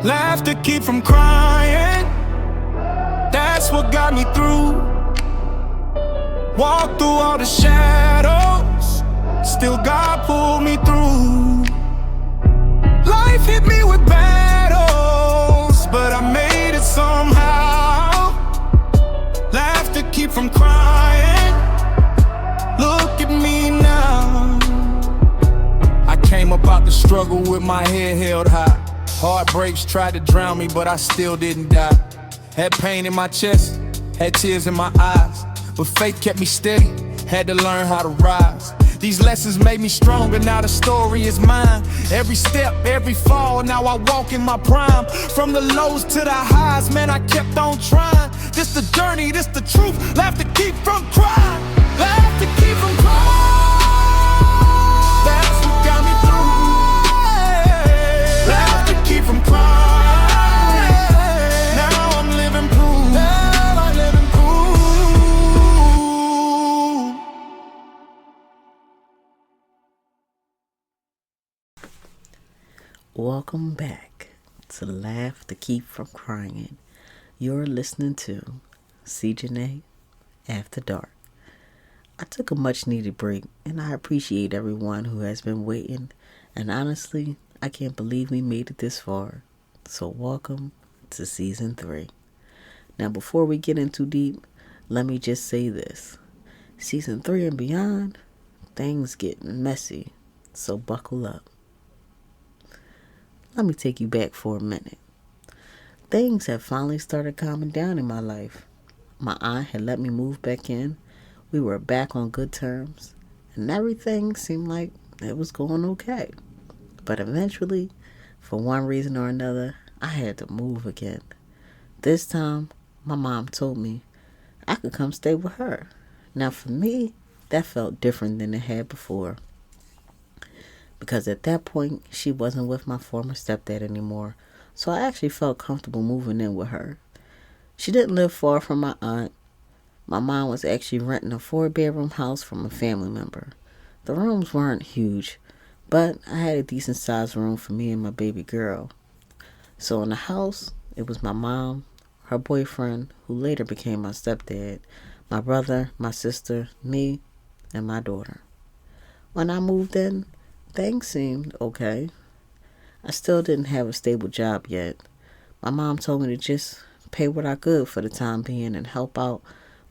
Laugh to keep from crying. That's what got me through. Walked through all the shadows, still God pulled me through. Life hit me with battles, but I made it somehow. Laugh to keep from crying. Look at me now. I came about the struggle with my head held high. Heartbreaks tried to drown me, but I still didn't die. Had pain in my chest, had tears in my eyes, but faith kept me steady, had to learn how to rise. These lessons made me stronger, now the story is mine. Every step, every fall, now I walk in my prime. From the lows to the highs, man, I kept on trying. This the journey, this the truth, laugh to keep from crying. Laugh to keep from crying. That's what got me through. Laugh to keep from crying. Welcome back to Laugh to Keep from Crying. You're listening to CJanae After Dark. I took a much needed break and I appreciate everyone who has been waiting, and honestly, I can't believe we made it this far. So welcome to season 3. Now before we get in too deep, let me just say this. Season 3 and beyond, things get messy, so buckle up. Let me take you back for a minute. Things have finally started calming down in my life. My aunt had let me move back in. We were back on good terms, and everything seemed like it was going okay. But eventually, for one reason or another, I had to move again. This time, my mom told me I could come stay with her. Now for me, that felt different than it had before. Because at that point, she wasn't with my former stepdad anymore, so I actually felt comfortable moving in with her. She didn't live far from my aunt. My mom was actually renting a 4-bedroom house from a family member. The rooms weren't huge, but I had a decent sized room for me and my baby girl. So in the house, it was my mom, her boyfriend, who later became my stepdad, my brother, my sister, me, and my daughter. When I moved in, things seemed okay. I still didn't have a stable job yet. My mom told me to just pay what I could for the time being and help out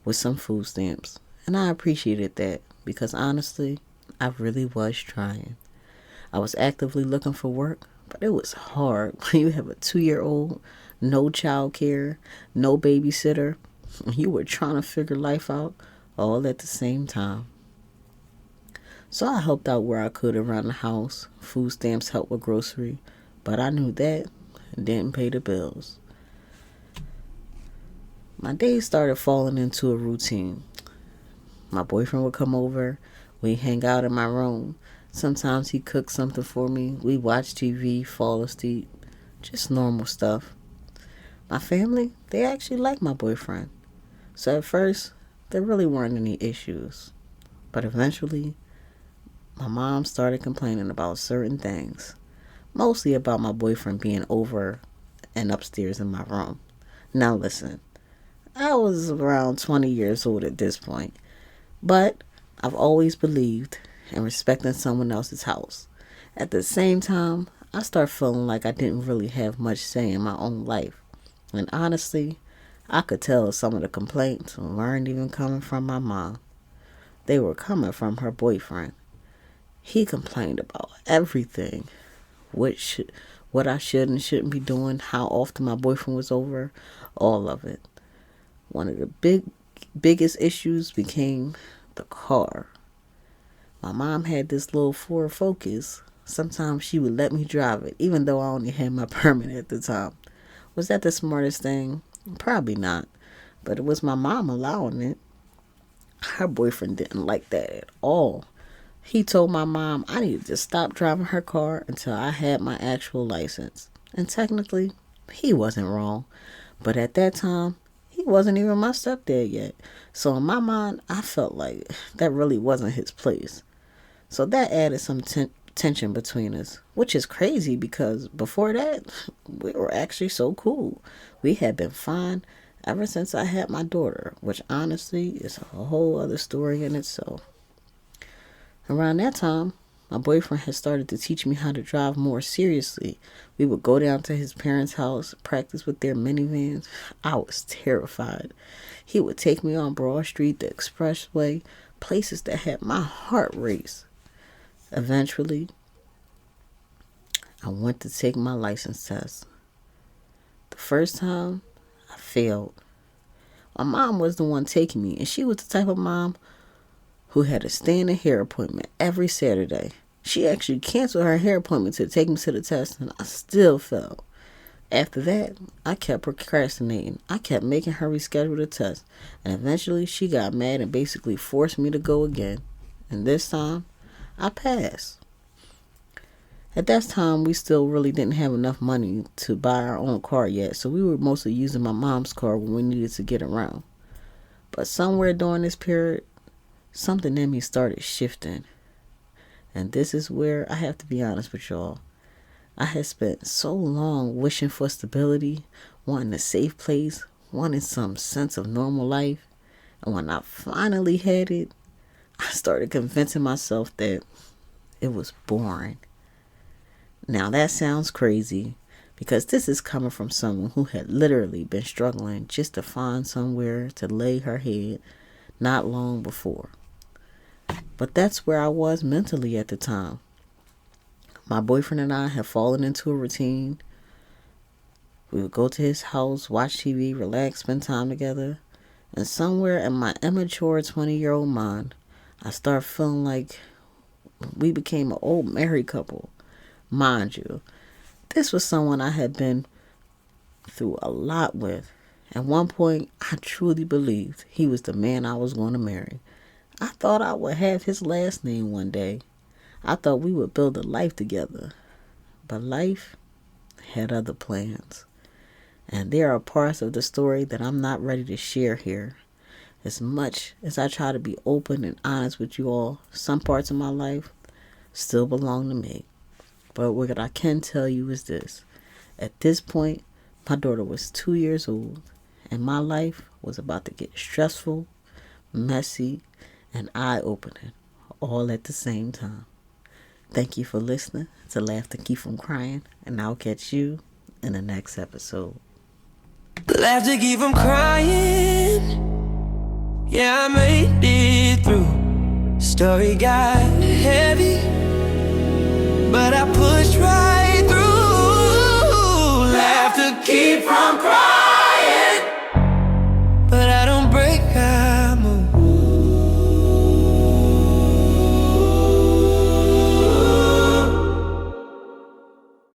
with some food stamps. And I appreciated that because honestly, I really was trying. I was actively looking for work, but it was hard when you have a 2-year-old, no child care, no babysitter, and you were trying to figure life out all at the same time. So I helped out where I could around the house. Food stamps helped with grocery, but I knew that didn't pay the bills. My days started falling into a routine. My boyfriend would come over. We'd hang out in my room. Sometimes he'd cook something for me. We'd watch TV, fall asleep. Just normal stuff. My family, they actually liked my boyfriend. So at first, there really weren't any issues. But eventually, my mom started complaining about certain things, mostly about my boyfriend being over and upstairs in my room. Now listen, I was around 20 years old at this point, but I've always believed in respecting someone else's house. At the same time, I started feeling like I didn't really have much say in my own life. And honestly, I could tell some of the complaints weren't even coming from my mom. They were coming from her boyfriend. He complained about everything, what I should and shouldn't be doing, how often my boyfriend was over, all of it. One of the biggest issues became the car. My mom had this little Ford Focus. Sometimes she would let me drive it, even though I only had my permit at the time. Was that the smartest thing? Probably not, but it was my mom allowing it. Her boyfriend didn't like that at all. He told my mom I needed to stop driving her car until I had my actual license. And technically, he wasn't wrong. But at that time, he wasn't even my stepdad yet. So in my mind, I felt like that really wasn't his place. So that added some tension between us, which is crazy because before that, we were actually so cool. We had been fine ever since I had my daughter, which honestly is a whole other story in itself. Around that time, my boyfriend had started to teach me how to drive more seriously. We would go down to his parents' house, practice with their minivans. I was terrified. He would take me on Broad Street, the expressway, places that had my heart race. Eventually, I went to take my license test. The first time, I failed. My mom was the one taking me, and she was the type of mom who had a standing hair appointment every Saturday. She actually canceled her hair appointment to take me to the test, and I still failed. After that, I kept procrastinating. I kept making her reschedule the test, and eventually she got mad and basically forced me to go again. And this time, I passed. At that time, we still really didn't have enough money to buy our own car yet, so we were mostly using my mom's car when we needed to get around. But somewhere during this period, something in me started shifting. And this is where I have to be honest with y'all. I had spent so long wishing for stability, wanting a safe place, wanting some sense of normal life. And when I finally had it, I started convincing myself that it was boring. Now that sounds crazy because this is coming from someone who had literally been struggling just to find somewhere to lay her head not long before. But that's where I was mentally at the time. My boyfriend and I had fallen into a routine. We would go to his house, watch TV, relax, spend time together. And somewhere in my immature 20-year-old mind, I started feeling like we became an old married couple. Mind you, this was someone I had been through a lot with. At one point, I truly believed he was the man I was going to marry. I thought I would have his last name one day. I thought we would build a life together. But life had other plans. And there are parts of the story that I'm not ready to share here. As much as I try to be open and honest with you all, some parts of my life still belong to me. But what I can tell you is this. At this point, my daughter was 2 years old, and my life was about to get stressful, messy, and eye-opening, all at the same time. Thank you for listening to Laugh to Keep From Crying, and I'll catch you in the next episode. Laugh to keep from crying. Yeah, I made it through. Story got heavy, but I pushed right through. Laugh to keep from crying.